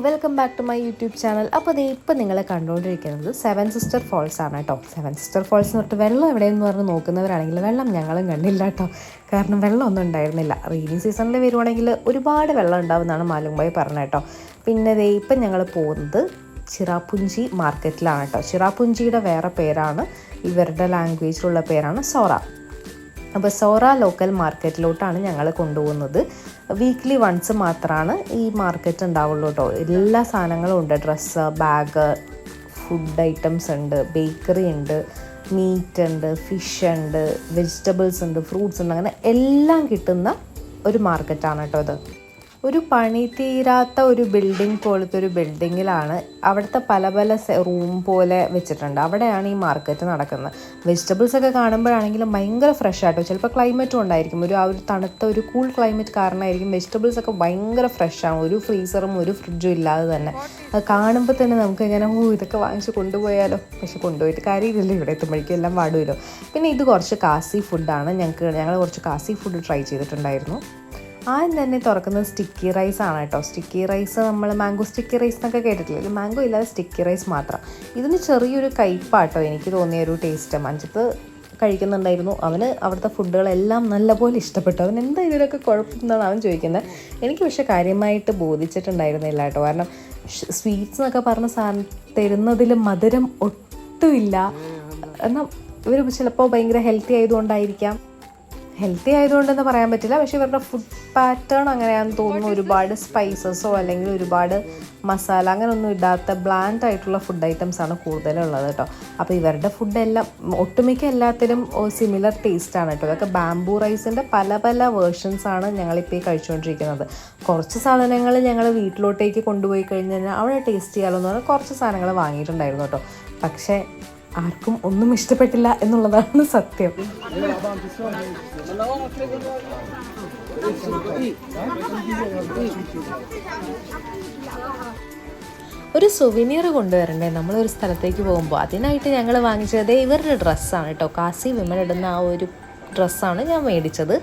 Welcome back to my YouTube channel. അപ്പോൾ അത് ഇപ്പം നിങ്ങൾ കണ്ടുകൊണ്ടിരിക്കുന്നത് സെവൻ സിസ്റ്റർ ഫോൾസ് ആണ് കേട്ടോ. സെവൻ സിസ്റ്റർ ഫോൾസ് എന്ന് പറഞ്ഞിട്ട് വെള്ളം എവിടെയെന്ന് പറഞ്ഞ് നോക്കുന്നവരാണെങ്കിൽ വെള്ളം ഞങ്ങളും കണ്ടില്ല കേട്ടോ. കാരണം വെള്ളമൊന്നും ഉണ്ടായിരുന്നില്ല. റെയിനി സീസണിൽ വരുവാണെങ്കിൽ ഒരുപാട് വെള്ളം ഉണ്ടാവുമെന്നാണ് മാലുങ് ഭായ് പറഞ്ഞത് കേട്ടോ. പിന്നെ ഇപ്പം ഞങ്ങൾ പോകുന്നത് ചിറാപുഞ്ചി മാർക്കറ്റിലാണ് കേട്ടോ. ചിറാപുഞ്ചിയുടെ വേറെ പേരാണ്, ഇവരുടെ ലാംഗ്വേജിലുള്ള പേരാണ് സോറ. അപ്പോൾ സോറ ലോക്കൽ മാർക്കറ്റിലോട്ടാണ് ഞങ്ങൾ കൊണ്ടുപോകുന്നത്. വീക്ക്ലി വൺസ് മാത്രമാണ് ഈ മാർക്കറ്റ് ഉണ്ടാവുള്ളൂ കേട്ടോ. എല്ലാ സാധനങ്ങളും ഉണ്ട്. ഡ്രസ്സ്, ബാഗ്, ഫുഡ് ഐറ്റംസ് ഉണ്ട്, ബേക്കറി ഉണ്ട്, മീറ്റ് ഉണ്ട്, ഫിഷ് ഉണ്ട്, വെജിറ്റബിൾസ് ഉണ്ട്, ഫ്രൂട്ട്സ് ഉണ്ട്, അങ്ങനെ എല്ലാം കിട്ടുന്ന ഒരു മാർക്കറ്റാണ് കേട്ടോ ഇത്. ഒരു പണി തീരാത്ത ഒരു ബിൽഡിംഗ് പോലത്തെ ഒരു ബിൽഡിങ്ങിലാണ്. അവിടുത്തെ പല പല റൂം പോലെ വെച്ചിട്ടുണ്ട്. അവിടെയാണ് ഈ മാർക്കറ്റ് നടക്കുന്നത്. വെജിറ്റബിൾസ് ഒക്കെ കാണുമ്പോഴാണെങ്കിലും ഭയങ്കര ഫ്രഷ് ആയിട്ടോ. ചിലപ്പോൾ ക്ലൈമറ്റും ഉണ്ടായിരിക്കും, ആ ഒരു തണുത്ത ഒരു കൂൾ ക്ലൈമറ്റ് കാരണമായിരിക്കും വെജിറ്റബിൾസ് ഒക്കെ ഭയങ്കര ഫ്രഷാണ്. ഒരു ഫ്രീസറും ഒരു ഫ്രിഡ്ജും ഇല്ലാതെ തന്നെ അത് കാണുമ്പോൾ തന്നെ നമുക്ക് ഇങ്ങനെ ഇതൊക്കെ വാങ്ങിച്ച് കൊണ്ടുപോയാലോ. പക്ഷെ കൊണ്ടുപോയിട്ട് കാര്യമില്ലല്ലോ, ഇവിടെ എത്തുമ്പോഴേക്കും എല്ലാം പാടുമല്ലോ. പിന്നെ ഇത് കുറച്ച് കാസി ഫുഡാണ്. ഞങ്ങൾ കുറച്ച് കാസി ഫുഡ് ട്രൈ ചെയ്തിട്ടുണ്ടായിരുന്നു. ആദ്യം തന്നെ തുറക്കുന്നത് സ്റ്റിക്കി റൈസ് ആണ് കേട്ടോ. സ്റ്റിക്കി റൈസ് നമ്മൾ മാംഗോ സ്റ്റിക്കി റൈസ് എന്നൊക്കെ കേട്ടിട്ടില്ല. മാംഗോ ഇല്ലാതെ സ്റ്റിക്കി റൈസ് മാത്രം. ഇതിന് ചെറിയൊരു കയ്പാട്ടോ എനിക്ക് തോന്നിയ ഒരു ടേസ്റ്റ്. മഞ്ചത്ത് കഴിക്കുന്നുണ്ടായിരുന്നു. അവന് അവിടുത്തെ ഫുഡുകളെല്ലാം നല്ലപോലെ ഇഷ്ടപ്പെട്ടു. അവൻ എന്താ ഇതിലൊക്കെ കുഴപ്പമെന്നാണ് അവൻ ചോദിക്കുന്നത്. എനിക്ക് പക്ഷേ കാര്യമായിട്ട് ബോധിച്ചിട്ടുണ്ടായിരുന്നില്ല കേട്ടോ. കാരണം സ്വീറ്റ്സ് എന്നൊക്കെ പറഞ്ഞ സാധനം തരുന്നതിൽ മധുരം ഒട്ടുമില്ല. എന്നാൽ ഇവർ ചിലപ്പോൾ ഭയങ്കര ഹെൽത്തി ആയതുകൊണ്ടായിരിക്കാം. ഹെൽത്തി ആയതുകൊണ്ടെന്ന് പറയാൻ പറ്റില്ല, പക്ഷേ ഇവരുടെ ഫുഡ് പാറ്റേൺ അങ്ങനെയാണെന്ന് തോന്നുന്നു. ഒരുപാട് സ്പൈസസോ അല്ലെങ്കിൽ ഒരുപാട് മസാല അങ്ങനെയൊന്നും ഇടാത്ത ബ്ലാൻഡ് ആയിട്ടുള്ള ഫുഡ് ഐറ്റംസാണ് കൂടുതലുള്ളത് കേട്ടോ. അപ്പോൾ ഇവരുടെ ഫുഡെല്ലാം ഒട്ടുമിക്ക എല്ലാത്തിലും സിമിലർ ടേസ്റ്റാണ് കേട്ടോ. ഇതൊക്കെ ബാംബൂ റൈസിൻ്റെ പല പല വേർഷൻസാണ് ഞങ്ങളിപ്പോൾ ഈ കഴിച്ചുകൊണ്ടിരിക്കുന്നത്. കുറച്ച് സാധനങ്ങൾ ഞങ്ങൾ വീട്ടിലോട്ടേക്ക് കൊണ്ടുപോയി കഴിഞ്ഞാൽ അവിടെ ടേസ്റ്റ് ചെയ്യാമല്ലോ എന്ന് പറഞ്ഞാൽ കുറച്ച് സാധനങ്ങൾ വാങ്ങിയിട്ടുണ്ടായിരുന്നു കേട്ടോ. പക്ഷേ ആർക്കും ഒന്നും ഇഷ്ടപ്പെട്ടില്ല എന്നുള്ളതാണ് സത്യം. ഒരു സുവനീർ കൊണ്ടുവരണ്ടേ നമ്മളൊരു സ്ഥലത്തേക്ക് പോകുമ്പോൾ? അതിനായിട്ട് ഞങ്ങൾ വാങ്ങിച്ചത് ഇവരുടെ ഡ്രസ്സാണ് കേട്ടോ. കാസി വിമൻ ഇടുന്ന ആ ഒരു ഡ്രസ്സാണ് ഞാൻ മേടിച്ചത്.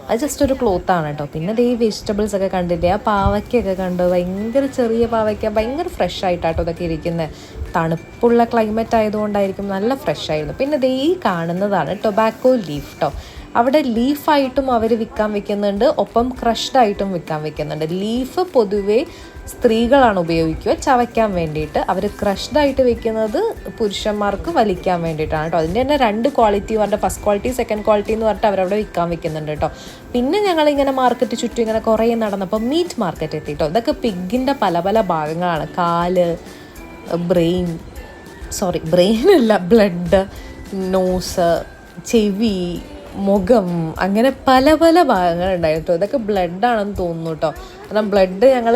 അത് ജസ്റ്റ് ഒരു ക്ലോത്താണ് കേട്ടോ. പിന്നെ ഈ വെജിറ്റബിൾസ് ഒക്കെ കണ്ടില്ലേ, ആ പാവയ്ക്കൊക്കെ കണ്ടു. ഭയങ്കര ചെറിയ പാവയ്ക്ക, ഭയങ്കര ഫ്രഷ് ആയിട്ടാട്ടോ ഇതൊക്കെ ഇരിക്കുന്നത്. തണുപ്പുള്ള ക്ലൈമറ്റ് ആയതുകൊണ്ടായിരിക്കും നല്ല ഫ്രഷ് ആയിരുന്നു. പിന്നെ ഈ കാണുന്നതാണ് ടൊബാക്കോ ലീഫ് കേട്ടോ. അവിടെ ലീഫായിട്ടും അവർ വിൽക്കാൻ വെക്കുന്നുണ്ട്, ഒപ്പം ക്രഷ്ഡായിട്ടും വിൽക്കാൻ വെക്കുന്നുണ്ട്. ലീഫ് പൊതുവേ സ്ത്രീകളാണ് ഉപയോഗിക്കുക ചവയ്ക്കാൻ വേണ്ടിയിട്ട്. അവർ ക്രഷ്ഡായിട്ട് വെക്കുന്നത് പുരുഷന്മാർക്ക് വലിക്കാൻ വേണ്ടിയിട്ടാണ് കേട്ടോ. അതിൻ്റെ തന്നെ രണ്ട് ക്വാളിറ്റി പറഞ്ഞിട്ട്, ഫസ്റ്റ് ക്വാളിറ്റി സെക്കൻഡ് ക്വാളിറ്റി എന്ന് പറഞ്ഞിട്ട് അവരവിടെ വിൽക്കാൻ വെക്കുന്നുണ്ട് കേട്ടോ. പിന്നെ ഞങ്ങളിങ്ങനെ മാർക്കറ്റ് ചുറ്റും ഇങ്ങനെ കുറേ നടന്നപ്പോൾ മീറ്റ് മാർക്കറ്റ് എത്തി കേട്ടോ. ഇതൊക്കെ പിഗിൻ്റെ പല പല ഭാഗങ്ങളാണ്. കാല്, ബ്രെയിനല്ല, ബ്ലഡ്, നോസ്, ചെവി, മുഖം, അങ്ങനെ പല പല ഭാഗങ്ങളുണ്ടായിരുന്നു. ഇതൊക്കെ ബ്ലഡാണെന്ന് തോന്നുന്നു കേട്ടോ. കാരണം ബ്ലഡ് ഞങ്ങൾ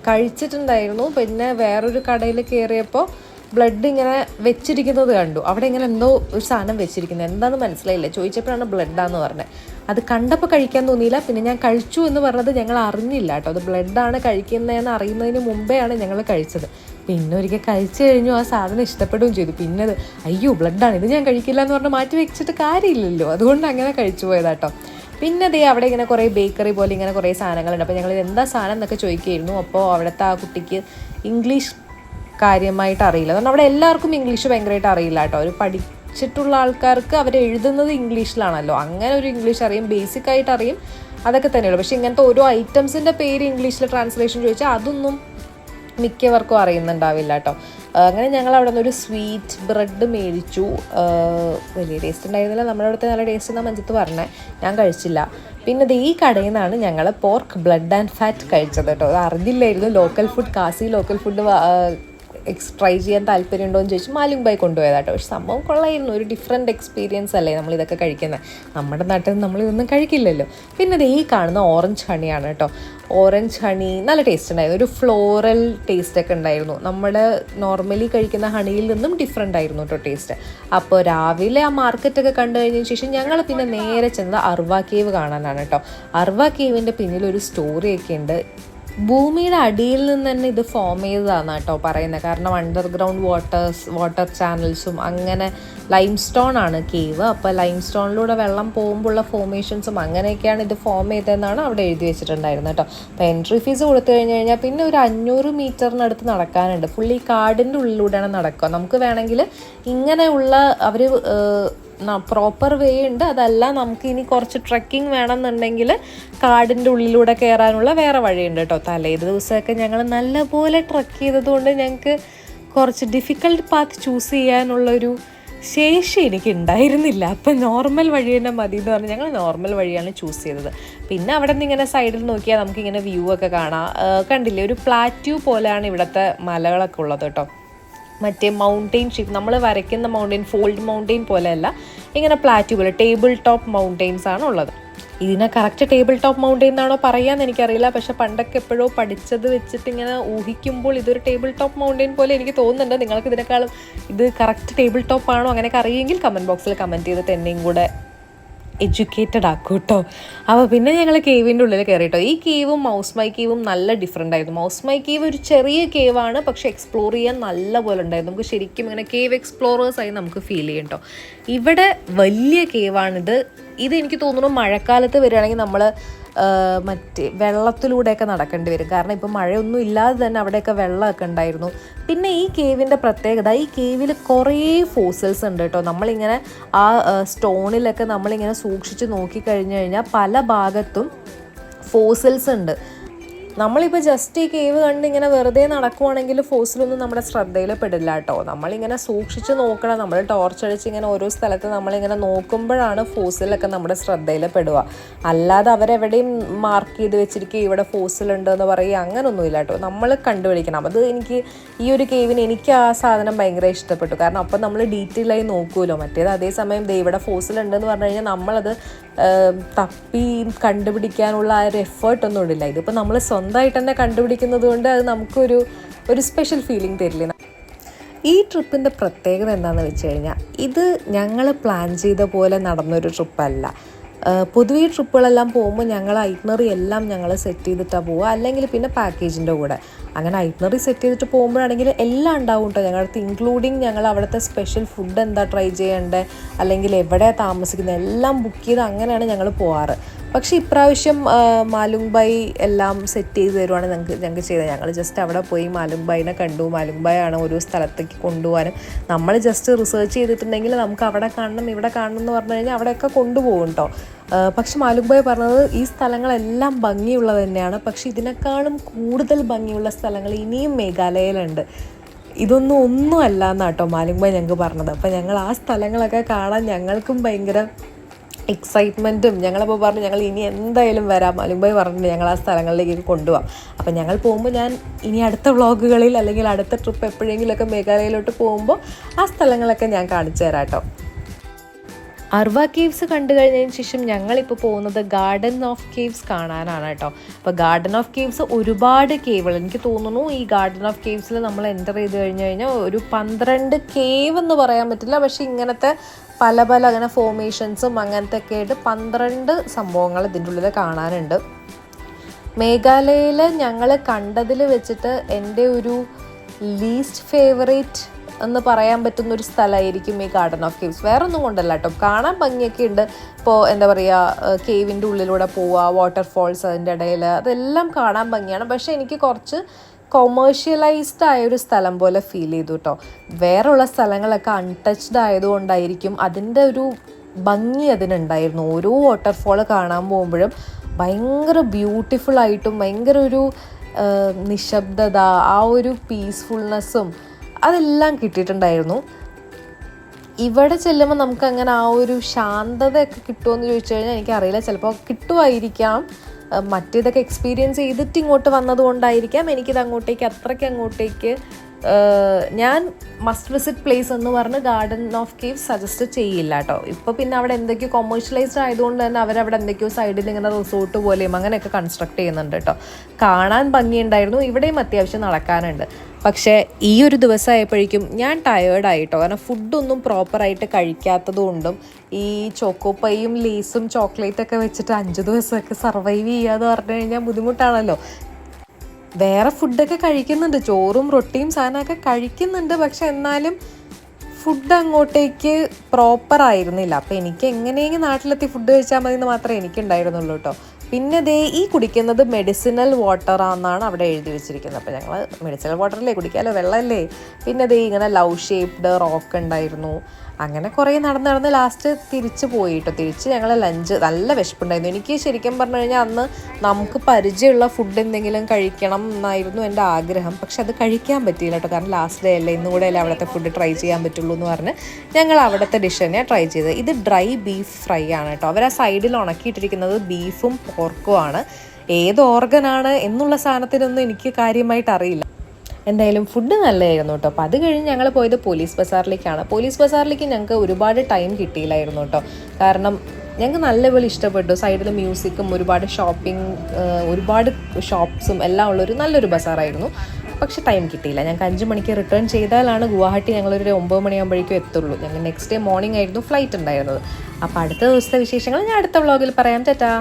കഴിച്ചിട്ടുണ്ടായിരുന്നു. പിന്നെ വേറൊരു കടയിൽ കയറിയപ്പോൾ ബ്ലഡ് ഇങ്ങനെ വെച്ചിരിക്കുന്നത് കണ്ടു. അവിടെ ഇങ്ങനെ എന്തോ ഒരു സാധനം വെച്ചിരിക്കുന്നത്, എന്താണെന്ന് മനസ്സിലായില്ല. ചോദിച്ചപ്പോഴാണ് ബ്ലഡാന്ന് പറഞ്ഞത്. അത് കണ്ടപ്പോൾ കഴിക്കാൻ തോന്നിയില്ല. പിന്നെ ഞാൻ കഴിച്ചു എന്ന് പറഞ്ഞത് ഞങ്ങൾ അറിഞ്ഞില്ല കേട്ടോ. അത് ബ്ലഡാണ് കഴിക്കുന്നതെന്ന് അറിയുന്നതിന് മുമ്പെയാണ് ഞങ്ങൾ കഴിച്ചത്. പിന്നെ ഒരിക്കൽ കഴിച്ചു കഴിഞ്ഞു ആ സാധനം ഇഷ്ടപ്പെടുകയും ചെയ്തു. പിന്നെ അത് അയ്യോ ബ്ലഡാണ്, ഇത് ഞാൻ കഴിക്കില്ല എന്ന് പറഞ്ഞ് മാറ്റി വെച്ചിട്ട് കാര്യമില്ലല്ലോ. അതുകൊണ്ട് അങ്ങനെ കഴിച്ചു പോയതാട്ടോ. പിന്നെ അവിടെ ഇങ്ങനെ കുറേ ബേക്കറി പോലെ ഇങ്ങനെ കുറേ സാധനങ്ങളുണ്ട്. അപ്പോൾ ഞങ്ങൾ എന്താ സാധനം എന്നൊക്കെ ചോദിക്കുകയായിരുന്നു. അപ്പോൾ അവിടുത്തെ ആ കുട്ടിക്ക് ഇംഗ്ലീഷ് കാര്യമായിട്ട് അറിയില്ല. കാരണം അവിടെ എല്ലാവർക്കും ഇംഗ്ലീഷ് ഭയങ്കരമായിട്ട് അറിയില്ല കേട്ടോ. അവർ പഠിച്ചിട്ടുള്ള ആൾക്കാർക്ക് അവർ എഴുതുന്നത് ഇംഗ്ലീഷിലാണല്ലോ. അങ്ങനെ ഒരു ഇംഗ്ലീഷ് അറിയും, ബേസിക്കായിട്ട് അറിയും, അതൊക്കെ തന്നെയുള്ളൂ. പക്ഷേ ഇങ്ങനത്തെ ഓരോ ഐറ്റംസിൻ്റെ പേര് ഇംഗ്ലീഷിൽ ട്രാൻസ്ലേഷൻ ചോദിച്ചാൽ അതൊന്നും മിക്കവർക്കും അറിയുന്നുണ്ടാവില്ല കേട്ടോ. അങ്ങനെ ഞങ്ങൾ അവിടെ നിന്ന് ഒരു സ്വീറ്റ് ബ്രെഡ് മേടിച്ചു. വലിയ ടേസ്റ്റ് ഉണ്ടായിരുന്നില്ല. നമ്മുടെ അവിടുത്തെ നല്ല ടേസ്റ്റ് എന്നാണ് മഞ്ചത്ത് പറഞ്ഞത്. ഞാൻ കഴിച്ചില്ല. പിന്നെ ഈ കടയിൽ നിന്നാണ് ഞങ്ങൾ പോർക്ക് ബ്ലഡ് ആൻഡ് ഫാറ്റ് കഴിച്ചത് കേട്ടോ. അത് അറിഞ്ഞില്ലായിരുന്നു. ലോക്കൽ ഫുഡ്, കാസി ലോക്കൽ ഫുഡ് ട്രൈ ചെയ്യാൻ താല്പര്യമുണ്ടോ എന്ന് ചോദിച്ചു മാലുങ് ഭായ് കൊണ്ടുപോയതാട്ടോ. പക്ഷെ സംഭവം കൊള്ളായിരുന്നു. ഒരു ഡിഫറെൻറ്റ് എക്സ്പീരിയൻസ് അല്ലേ നമ്മളിതൊക്കെ കഴിക്കുന്നത്. നമ്മുടെ നാട്ടിൽ നമ്മളിതൊന്നും കഴിക്കില്ലല്ലോ. പിന്നെ ഈ കാണുന്ന ഓറഞ്ച് ഹണിയാണ് കേട്ടോ. ഓറഞ്ച് ഹണി നല്ല ടേസ്റ്റ് ഉണ്ടായിരുന്നു. ഒരു ഫ്ലോറൽ ടേസ്റ്റൊക്കെ ഉണ്ടായിരുന്നു. നമ്മുടെ നോർമലി കഴിക്കുന്ന ഹണിയിൽ നിന്നും ഡിഫറെൻ്റ് ആയിരുന്നു കേട്ടോ ടേസ്റ്റ്. അപ്പോൾ രാവിലെ ആ മാർക്കറ്റൊക്കെ കണ്ടു കഴിഞ്ഞതിന് ശേഷം ഞങ്ങൾ പിന്നെ നേരെ ചെന്നത് അർവ കേവ് കാണാനാണ് കേട്ടോ. അർവ കേവിൻ്റെ പിന്നിലൊരു സ്റ്റോറിയൊക്കെ ഉണ്ട്. ഭൂമിയുടെ അടിയിൽ നിന്ന് തന്നെ ഇത് ഫോം ചെയ്തതാണ് കേട്ടോ പറയുന്നത്. കാരണം അണ്ടർഗ്രൗണ്ട് വാട്ടർ ചാനൽസും അങ്ങനെ ലൈം സ്റ്റോൺ ആണ് കേവ്. അപ്പോൾ ലൈം സ്റ്റോണിലൂടെ വെള്ളം പോകുമ്പോഴുള്ള ഫോർമേഷൻസും അങ്ങനെയൊക്കെയാണ് ഇത് ഫോം ചെയ്തതെന്നാണ് അവിടെ എഴുതി വെച്ചിട്ടുണ്ടായിരുന്നത് കേട്ടോ. അപ്പോൾ എൻട്രി ഫീസ് കൊടുത്തു കഴിഞ്ഞാൽ പിന്നെ ഒരു 500 മീറ്ററിനടുത്ത് നടക്കാനുണ്ട്. ഫുള്ളി കാടിൻ്റെ ഉള്ളിലൂടെയാണ് നടക്കുക. നമുക്ക് വേണമെങ്കിൽ ഇങ്ങനെയുള്ള അവർ പ്രോപ്പർ വേ ഉണ്ട്. അതല്ല നമുക്ക് ഇനി കുറച്ച് ട്രെക്കിംഗ് വേണമെന്നുണ്ടെങ്കിൽ കാടിൻ്റെ ഉള്ളിലൂടെ കയറാനുള്ള വേറെ വഴിയുണ്ട് കേട്ടോ. തലേ ദിവസമൊക്കെ ഞങ്ങൾ നല്ലപോലെ ട്രക്ക് ചെയ്തതുകൊണ്ട് ഞങ്ങൾക്ക് കുറച്ച് ഡിഫിക്കൽട്ട് പാത്ത് ചൂസ് ചെയ്യാനുള്ളൊരു ശേഷി എനിക്ക് ഉണ്ടായിരുന്നില്ല. അപ്പം നോർമൽ വഴി തന്നെ മതി എന്ന് പറഞ്ഞ് ഞങ്ങൾ നോർമൽ വഴിയാണ് ചൂസ് ചെയ്തത്. പിന്നെ അവിടെ നിന്ന് ഇങ്ങനെ സൈഡിൽ നോക്കിയാൽ നമുക്കിങ്ങനെ വ്യൂ ഒക്കെ കാണാം. കണ്ടില്ലേ, ഒരു പ്ലാറ്റ്യൂ പോലെയാണ് ഇവിടുത്തെ മലകളൊക്കെ ഉള്ളത് കേട്ടോ. മറ്റേ മൗണ്ടെയിൻ ഷിപ്പ് നമ്മൾ വരയ്ക്കുന്ന മൗണ്ടെയിൻ ഫോൾഡ് മൗണ്ടെയിൻ പോലെയല്ല, ഇങ്ങനെ പ്ലാറ്റ്യൂ പോലെ ടേബിൾ ടോപ്പ് മൗണ്ടെയിൻസ് ആണ് ഉള്ളത്. ഇതിനെ കറക്റ്റ് ടേബിൾ ടോപ്പ് മൗണ്ടെയിൻ എന്നാണോ പറയാമെന്ന് എനിക്കറിയില്ല. പക്ഷെ പണ്ടൊക്കെ എപ്പോഴോ പഠിച്ചത് വെച്ചിട്ട് ഇങ്ങനെ ഊഹിക്കുമ്പോൾ ഇതൊരു ടേബിൾ ടോപ്പ് മൗണ്ടെയിൻ പോലെ എനിക്ക് തോന്നുന്നുണ്ട്. നിങ്ങൾക്ക് ഇതിനേക്കാളും ഇത് കറക്റ്റ് ടേബിൾ ടോപ്പ് ആണോ അങ്ങനെയൊക്കെ അറിയുമെങ്കിൽ കമൻറ്റ് ബോക്സിൽ കമൻറ്റ് ചെയ്തിട്ട് എന്നെയും കൂടെ എഡ്യൂക്കേറ്റഡ് ആക്കും കേട്ടോ. അപ്പോൾ പിന്നെ ഞങ്ങൾ കേവിൻ്റെ ഉള്ളിൽ കയറി കേട്ടോ. ഈ കേവും മൗസ് മൈ കേവും നല്ല ഡിഫറെൻ്റ് ആയിരുന്നു. മൗസ് മൈ കേവ് ഒരു ചെറിയ കേവാണ്, പക്ഷെ എക്സ്പ്ലോർ ചെയ്യാൻ നല്ല പോലെ ഉണ്ടായിരുന്നു. നമുക്ക് ശരിക്കും ഇങ്ങനെ കേവ് എക്സ്പ്ലോറേഴ്സായി നമുക്ക് ഫീൽ ചെയ്യും കേട്ടോ. ഇവിടെ വലിയ കേവാണിത്. ഇത് എനിക്ക് തോന്നുന്നു മഴക്കാലത്ത് വരികയാണെങ്കിൽ നമ്മൾ മറ്റേ വെള്ളത്തിലൂടെയൊക്കെ നടക്കേണ്ടി വരും. കാരണം ഇപ്പോൾ മഴയൊന്നും ഇല്ലാതെ തന്നെ അവിടെയൊക്കെ വെള്ളമൊക്കെ ഉണ്ടായിരുന്നു. പിന്നെ ഈ കേവിൻ്റെ പ്രത്യേകത, ഈ കേവിൽ കുറേ ഫോസിൽസ് ഉണ്ട് കേട്ടോ. നമ്മളിങ്ങനെ ആ സ്റ്റോണിലൊക്കെ നമ്മളിങ്ങനെ സൂക്ഷിച്ച് നോക്കിക്കഴിഞ്ഞ് കഴിഞ്ഞാൽ പല ഭാഗത്തും ഫോസിൽസ് ഉണ്ട്. നമ്മളിപ്പോൾ ജസ്റ്റ് ഈ കേവ് കണ്ട് ഇങ്ങനെ വെറുതെ നടക്കുവാണെങ്കിൽ ഫോസിലൊന്നും നമ്മുടെ ശ്രദ്ധയിൽ പെടില്ല കേട്ടോ. നമ്മളിങ്ങനെ സൂക്ഷിച്ച് നോക്കണം. നമ്മൾ ടോർച്ച് അടിച്ച് ഇങ്ങനെ ഓരോ സ്ഥലത്ത് നമ്മളിങ്ങനെ നോക്കുമ്പോഴാണ് ഫോസിലൊക്കെ നമ്മുടെ ശ്രദ്ധയിൽ പെടുക. അല്ലാതെ അവരെവിടെയും മാർക്ക് ചെയ്ത് വെച്ചിരിക്കുക ഇവിടെ ഫോസിലുണ്ട് എന്ന് പറയുക അങ്ങനൊന്നുമില്ല കേട്ടോ. നമ്മൾ കണ്ടുപിടിക്കണം. അത് എനിക്ക് ഈ ഒരു കേവിന് എനിക്ക് ആ സാധനം ഭയങ്കര ഇഷ്ടപ്പെട്ടു. കാരണം അപ്പം നമ്മൾ ഡീറ്റെയിൽ ആയി നോക്കുമല്ലോ. മറ്റേത് അതേസമയം ഇവിടെ ഫോസിലുണ്ടെന്ന് പറഞ്ഞു കഴിഞ്ഞാൽ നമ്മളത് തപ്പി കണ്ടുപിടിക്കാനുള്ള ആ ഒരു എഫേർട്ടൊന്നും ഇടില്ല. ഇതിപ്പോൾ നമ്മൾ സ്വന്തമായിട്ട് തന്നെ കണ്ടുപിടിക്കുന്നത് കൊണ്ട് അത് നമുക്കൊരു സ്പെഷ്യൽ ഫീലിംഗ് തരില്ല. ഈ ട്രിപ്പിൻ്റെ പ്രത്യേകത എന്താണെന്ന് വെച്ച് കഴിഞ്ഞാൽ ഇത് ഞങ്ങൾ പ്ലാൻ ചെയ്ത പോലെ നടന്നൊരു ട്രിപ്പല്ല. പൊതുവേ ട്രിപ്പുകളെല്ലാം പോകുമ്പോൾ ഞങ്ങൾ ഐറ്റ്നറി എല്ലാം ഞങ്ങൾ സെറ്റ് ചെയ്തിട്ടാണ് പോവുക, അല്ലെങ്കിൽ പിന്നെ പാക്കേജിൻ്റെ കൂടെ. അങ്ങനെ ഐറ്റ്നറി സെറ്റ് ചെയ്തിട്ട് പോകുമ്പോഴാണെങ്കിൽ എല്ലാം ഉണ്ടാവും കേട്ടോ ഞങ്ങളുടെ അടുത്ത്, ഇൻക്ലൂഡിങ് ഞങ്ങൾ അവിടുത്തെ സ്പെഷ്യൽ ഫുഡ് എന്താ ട്രൈ ചെയ്യേണ്ടത്, അല്ലെങ്കിൽ എവിടെയാണ് താമസിക്കുന്നത് എല്ലാം ബുക്ക് ചെയ്ത് അങ്ങനെയാണ് ഞങ്ങൾ പോവാറ്. പക്ഷേ ഇപ്രാവശ്യം മാലുങ് ബൈ എല്ലാം സെറ്റ് ചെയ്ത് തരുവാണ് ഞങ്ങൾക്ക് ചെയ്തത്. ഞങ്ങൾ ജസ്റ്റ് അവിടെ പോയി മാലുങ് ബൈനെ കണ്ടു. മാലുങ് ബൈ ആണ് ഓരോ സ്ഥലത്തേക്ക് കൊണ്ടുപോകാനും. നമ്മൾ ജസ്റ്റ് റിസർച്ച് ചെയ്തിട്ടുണ്ടെങ്കിൽ നമുക്ക് അവിടെ കാണണം ഇവിടെ കാണണം എന്ന് പറഞ്ഞു കഴിഞ്ഞാൽ അവിടെയൊക്കെ കൊണ്ടുപോകും കേട്ടോ. പക്ഷെ മാലുങ് ബൈ പറഞ്ഞത് ഈ സ്ഥലങ്ങളെല്ലാം ഭംഗിയുള്ളത് തന്നെയാണ്, പക്ഷെ ഇതിനേക്കാളും കൂടുതൽ ഭംഗിയുള്ള സ്ഥലങ്ങൾ ഇനിയും മേഘാലയയിലുണ്ട്. ഒന്നും അല്ല എന്നാട്ടോ മാലുങ് ബൈ ഞങ്ങൾക്ക് പറഞ്ഞത്. അപ്പോൾ ഞങ്ങൾ ആ സ്ഥലങ്ങളൊക്കെ കാണാൻ ഞങ്ങൾക്കും ഭയങ്കര എക്സൈറ്റ്മെൻറ്റും. ഞങ്ങളപ്പോൾ പറഞ്ഞു ഞങ്ങൾ ഇനി എന്തായാലും വരാം. മാലുങ് ബൈ പറഞ്ഞിട്ട് ഞങ്ങൾ ആ സ്ഥലങ്ങളിലേക്ക് കൊണ്ടുപോകാം. അപ്പം ഞങ്ങൾ പോകുമ്പോൾ ഞാൻ ഇനി അടുത്ത വ്ളോഗുകളിൽ അല്ലെങ്കിൽ അടുത്ത ട്രിപ്പ് എപ്പോഴെങ്കിലുമൊക്കെ മേഘാലയയിലോട്ട് പോകുമ്പോൾ ആ സ്ഥലങ്ങളൊക്കെ ഞാൻ കാണിച്ചു തരാം കേട്ടോ. അർവ കേവ്സ് കണ്ടു കഴിഞ്ഞതിന് ശേഷം ഞങ്ങളിപ്പോൾ പോകുന്നത് ഗാർഡൻ ഓഫ് കേവ്സ് കാണാനാണ് കേട്ടോ. അപ്പോൾ ഗാർഡൻ ഓഫ് കേവ്സ് ഒരുപാട് കേവുകൾ, എനിക്ക് തോന്നുന്നു ഈ ഗാർഡൻ ഓഫ് കേവ്സിൽ നമ്മൾ എൻ്റർ ചെയ്ത് കഴിഞ്ഞാൽ ഒരു 12 കേവ് എന്ന് പറയാൻ പറ്റില്ല, പക്ഷേ ഇങ്ങനത്തെ പല അങ്ങനെ ഫോർമേഷൻസും അങ്ങനത്തെ ഒക്കെ ആയിട്ട് 12 സംഭവങ്ങൾ ഇതിൻ്റെ ഉള്ളിൽ കാണാനുണ്ട്. മേഘാലയയിൽ ഞങ്ങൾ കണ്ടതിൽ വെച്ചിട്ട് എൻ്റെ ഒരു ലീസ്റ്റ് ഫേവറേറ്റ് എന്ന് പറയാൻ പറ്റുന്നൊരു സ്ഥലമായിരിക്കും ഈ ഗാർഡൻ ഓഫ് കേവ്സ്. വേറെ ഒന്നും കൊണ്ടല്ല കേട്ടോ, കാണാൻ ഭംഗിയൊക്കെ ഉണ്ട്. ഇപ്പോൾ എന്താ പറയുക, കേവിൻ്റെ ഉള്ളിലൂടെ പോവുക, വാട്ടർഫോൾസ് അതിൻ്റെ ഇടയിൽ, അതെല്ലാം കാണാൻ ഭംഗിയാണ്. പക്ഷേ എനിക്ക് കുറച്ച് കൊമേഴ്ഷ്യലൈസ്ഡ് ആയൊരു സ്ഥലം പോലെ ഫീൽ ചെയ്തു കേട്ടോ. വേറെയുള്ള സ്ഥലങ്ങളൊക്കെ അൺടച്ച്ഡ് ആയതുകൊണ്ടായിരിക്കും അതിൻ്റെ ഒരു ഭംഗി അതിനുണ്ടായിരുന്നു. ഓരോ വാട്ടർഫോൾ കാണാൻ പോകുമ്പോഴും ഭയങ്കര ബ്യൂട്ടിഫുൾ ആയിട്ടും ഭയങ്കര ഒരു നിശബ്ദത, ആ ഒരു പീസ്ഫുൾനെസ്സും അതെല്ലാം കിട്ടിയിട്ടുണ്ടായിരുന്നു. ഇവിടെ ചെല്ലുമ്പോൾ നമുക്കങ്ങനെ ആ ഒരു ശാന്തതയൊക്കെ കിട്ടുമെന്ന് ചോദിച്ചു കഴിഞ്ഞാൽ എനിക്കറിയില്ല. ചിലപ്പോൾ കിട്ടുമായിരിക്കാം. മറ്റേതൊക്കെ എക്സ്പീരിയൻസ് ചെയ്തിട്ട് ഇങ്ങോട്ട് വന്നതുകൊണ്ടായിരിക്കാം എനിക്കിത് അത്രയ്ക്ക് ഞാൻ മസ്റ്റ് വിസിറ്റ് പ്ലേസ് എന്ന് പറഞ്ഞ് ഗാർഡൻ ഓഫ് കേവ്സ് സജസ്റ്റ് ചെയ്യില്ല കേട്ടോ. ഇപ്പോൾ പിന്നെ അവിടെ എന്തൊക്കെയോ കൊമേഴ്ഷ്യലൈസ്ഡ് ആയതുകൊണ്ട് തന്നെ അവരവിടെ എന്തൊക്കെയോ സൈഡിൽ ഇങ്ങനെ റിസോർട്ട് പോലെയും അങ്ങനെയൊക്കെ കൺസ്ട്രക്ട് ചെയ്യുന്നുണ്ട് കേട്ടോ. കാണാൻ ഭംഗിയുണ്ടായിരുന്നു. ഇവിടെയും അത്യാവശ്യം നടക്കാനുണ്ട്. പക്ഷേ ഈ ഒരു ദിവസമായപ്പോഴേക്കും ഞാൻ ടയേർഡായിട്ടോ. കാരണം ഫുഡൊന്നും പ്രോപ്പറായിട്ട് കഴിക്കാത്തത് കൊണ്ടും ഈ ചോക്കോപ്പൈയും ലേസും ചോക്ലേറ്റൊക്കെ വെച്ചിട്ട് 5 ദിവസമൊക്കെ സർവൈവ് ചെയ്യാന്ന് പറഞ്ഞു കഴിഞ്ഞാൽ ബുദ്ധിമുട്ടാണല്ലോ. വേറെ ഫുഡൊക്കെ കഴിക്കുന്നുണ്ട്, ചോറും റൊട്ടിയും സാധനമൊക്കെ കഴിക്കുന്നുണ്ട്. പക്ഷെ എന്നാലും ഫുഡ് അങ്ങോട്ടേക്ക് പ്രോപ്പർ ആയിരുന്നില്ല. അപ്പോൾ എനിക്ക് എങ്ങനെയെങ്കിലും നാട്ടിലെത്തി ഫുഡ് കഴിച്ചാൽ മതി എന്ന് മാത്രമേ എനിക്കുണ്ടായിരുന്നുള്ളൂ കേട്ടോ. പിന്നെ ദേ ഈ കുടിക്കുന്നത് മെഡിസിനൽ വാട്ടറാണെന്നാണ് അവിടെ എഴുതി വെച്ചിരിക്കുന്നത്. അപ്പോൾ ഞങ്ങൾ മെഡിസിനൽ വാട്ടറല്ലേ കുടിക്കാമല്ലോ, വെള്ളമല്ലേ. പിന്നെ ദേ ഇങ്ങനെ ലവ് ഷേപ്ഡ് റോക്ക് ഉണ്ടായിരുന്നു. അങ്ങനെ കുറേ നടന്ന് ലാസ്റ്റ് തിരിച്ച് പോയി കേട്ടോ. തിരിച്ച് ഞങ്ങൾ ലഞ്ച്, നല്ല വിശപ്പുണ്ടായിരുന്നു. എനിക്ക് ശരിക്കും പറഞ്ഞു കഴിഞ്ഞാൽ അന്ന് നമുക്ക് പരിചയമുള്ള ഫുഡ് എന്തെങ്കിലും കഴിക്കണം എന്നായിരുന്നു എൻ്റെ ആഗ്രഹം. പക്ഷെ അത് കഴിക്കാൻ പറ്റിയില്ല കേട്ടോ. കാരണം ലാസ്റ്റ് ഡേ അല്ലേ, ഇന്നും കൂടെ അല്ലേ അവിടുത്തെ ഫുഡ് ട്രൈ ചെയ്യാൻ പറ്റുള്ളൂ എന്ന് പറഞ്ഞ് ഞങ്ങൾ അവിടുത്തെ ഡിഷ് തന്നെയാണ് ട്രൈ ചെയ്തത്. ഇത് ഡ്രൈ ബീഫ് ഫ്രൈ ആണ് കേട്ടോ. അവർ ആ സൈഡിൽ ഉണക്കിയിട്ടിരിക്കുന്നത് ബീഫും പോർക്കും ആണ്. ഏത് ഓർഗനാണ് എന്നുള്ള സാധനത്തിനൊന്നും എനിക്ക് കാര്യമായിട്ട് അറിയില്ല. എന്തായാലും ഫുഡ് നല്ലതായിരുന്നു കേട്ടോ. അപ്പോൾ അത് കഴിഞ്ഞ് ഞങ്ങൾ പോയത് പോലീസ് ബസാറിലേക്കാണ്. പോലീസ് ബസാറിലേക്ക് ഞങ്ങൾക്ക് ഒരുപാട് ടൈം കിട്ടിയില്ലായിരുന്നു കേട്ടോ. കാരണം ഞങ്ങൾക്ക് നല്ലപോലെ ഇഷ്ടപ്പെട്ടു. സൈഡിൽ മ്യൂസിക്കും ഒരുപാട് ഷോപ്പിംഗ്, ഒരുപാട് ഷോപ്സും എല്ലാം ഉള്ളൊരു നല്ലൊരു ബസാറായിരുന്നു. പക്ഷേ ടൈം കിട്ടിയില്ല. ഞങ്ങൾക്ക് 5 മണിക്ക് റിട്ടേൺ ചെയ്താലാണ് ഗുവാഹട്ടി ഞങ്ങളൊരു 9 മണിയാകുമ്പോഴേക്കും എത്തുള്ളൂ. ഞങ്ങൾ നെക്സ്റ്റ് ഡേ മോർണിംഗ് ആയിരുന്നു ഫ്ലൈറ്റ് ഉണ്ടായിരുന്നത്. അപ്പോൾ അടുത്ത ദിവസത്തെ വിശേഷങ്ങൾ ഞാൻ അടുത്ത വ്ളോഗിൽ പറയാം. ടാറ്റാ.